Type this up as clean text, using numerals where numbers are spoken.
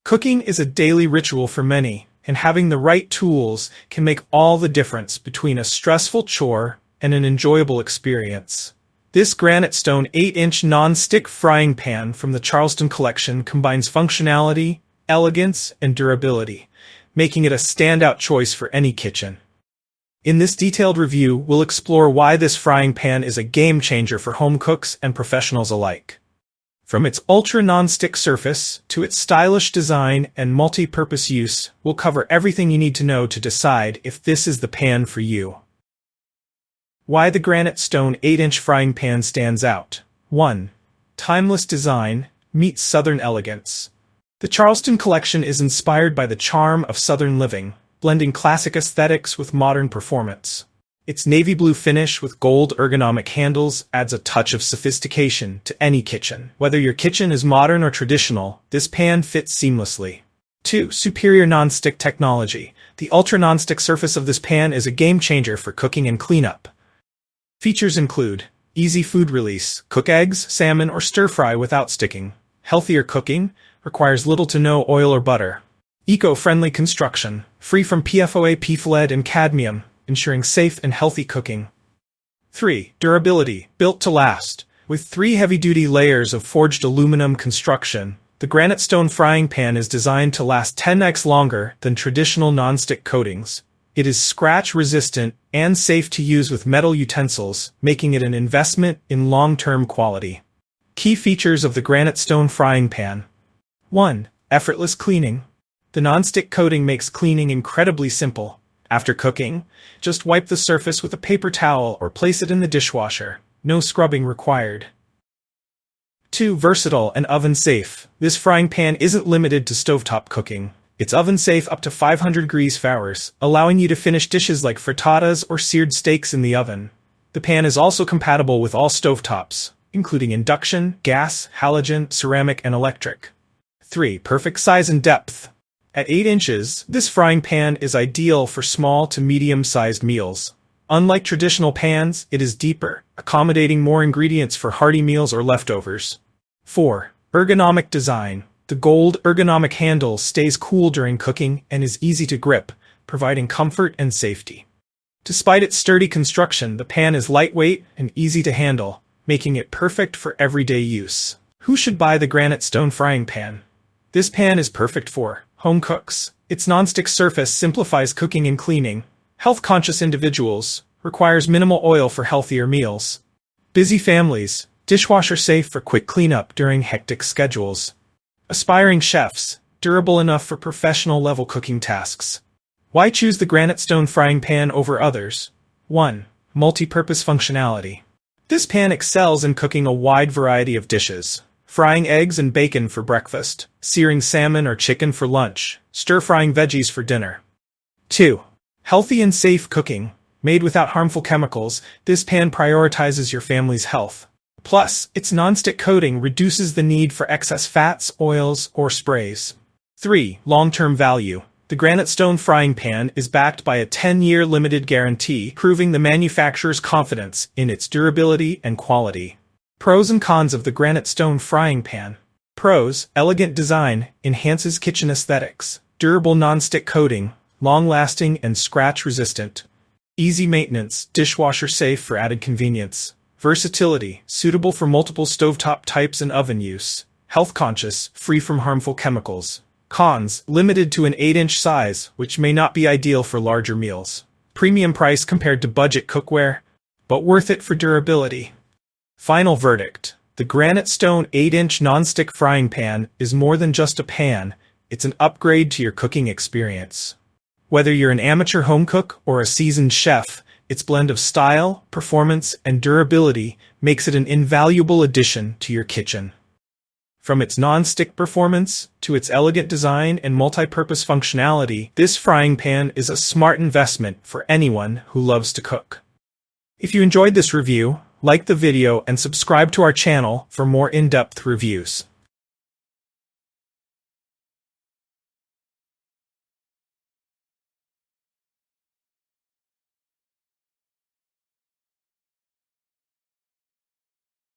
Cooking is a daily ritual for many, and having the right tools can make all the difference between a stressful chore and an enjoyable experience. This Granitestone 8-inch non-stick frying pan from the Charleston Collection combines functionality, elegance, and durability, making it a standout choice for any kitchen. In this detailed review, we'll explore why this frying pan is a game-changer for home cooks and professionals alike. From its ultra-nonstick surface to its stylish design and multi-purpose use, we'll cover everything you need to know to decide if this is the pan for you. Why the Granitestone 8-inch frying pan stands out. 1. Timeless design meets Southern elegance. The Charleston Collection is inspired by the charm of Southern living, blending classic aesthetics with modern performance. Its navy blue finish with gold ergonomic handles adds a touch of sophistication to any kitchen. Whether your kitchen is modern or traditional, this pan fits seamlessly. 2. Superior non-stick technology. The ultra-nonstick surface of this pan is a game-changer for cooking and cleanup. Features include easy food release, cook eggs, salmon, or stir-fry without sticking. Healthier cooking, requires little to no oil or butter. Eco-friendly construction, free from PFOA, PFLED, and cadmium, ensuring safe and healthy cooking. 3. Durability, built to last. With 3 heavy-duty layers of forged aluminum construction, the Granitestone frying pan is designed to last 10x longer than traditional non-stick coatings. It is scratch-resistant and safe to use with metal utensils, making it an investment in long-term quality. Key features of the Granitestone frying pan. 1. Effortless cleaning. The non-stick coating makes cleaning incredibly simple. After cooking, just wipe the surface with a paper towel or place it in the dishwasher. No scrubbing required. 2. Versatile and oven-safe. This frying pan isn't limited to stovetop cooking. It's oven-safe up to 500 degrees Fahrenheit, allowing you to finish dishes like frittatas or seared steaks in the oven. The pan is also compatible with all stovetops, including induction, gas, halogen, ceramic, and electric. 3. Perfect size and depth. At 8 inches, this frying pan is ideal for small to medium-sized meals. Unlike traditional pans, it is deeper, accommodating more ingredients for hearty meals or leftovers. 4. Ergonomic design. The gold ergonomic handle stays cool during cooking and is easy to grip, providing comfort and safety. Despite its sturdy construction, the pan is lightweight and easy to handle, making it perfect for everyday use. Who should buy the Granitestone frying pan? This pan is perfect for home cooks. Its non-stick surface simplifies cooking and cleaning. Health-conscious individuals, requires minimal oil for healthier meals. Busy families, dishwasher-safe for quick cleanup during hectic schedules. Aspiring chefs, durable enough for professional-level cooking tasks. Why choose the Granitestone frying pan over others? 1. Multi-purpose functionality. This pan excels in cooking a wide variety of dishes. Frying eggs and bacon for breakfast, searing salmon or chicken for lunch, stir-frying veggies for dinner. 2. Healthy and safe cooking. Made without harmful chemicals, this pan prioritizes your family's health. Plus, its non-stick coating reduces the need for excess fats, oils, or sprays. 3. Long-term value. The Granitestone frying pan is backed by a 10-year limited guarantee, proving the manufacturer's confidence in its durability and quality. Pros and cons of the Granitestone frying pan. Pros: elegant design, enhances kitchen aesthetics. Durable non-stick coating, long-lasting and scratch-resistant. Easy maintenance, dishwasher-safe for added convenience. Versatility, suitable for multiple stovetop types and oven use. Health-conscious, free from harmful chemicals. Cons: limited to an 8-inch size, which may not be ideal for larger meals. Premium price compared to budget cookware, but worth it for durability. Final verdict. The Granitestone 8-inch non-stick frying pan is more than just a pan, it's an upgrade to your cooking experience. Whether you're an amateur home cook or a seasoned chef, its blend of style, performance, and durability makes it an invaluable addition to your kitchen. From its non-stick performance to its elegant design and multi-purpose functionality, this frying pan is a smart investment for anyone who loves to cook. If you enjoyed this review, like the video and subscribe to our channel for more in-depth reviews.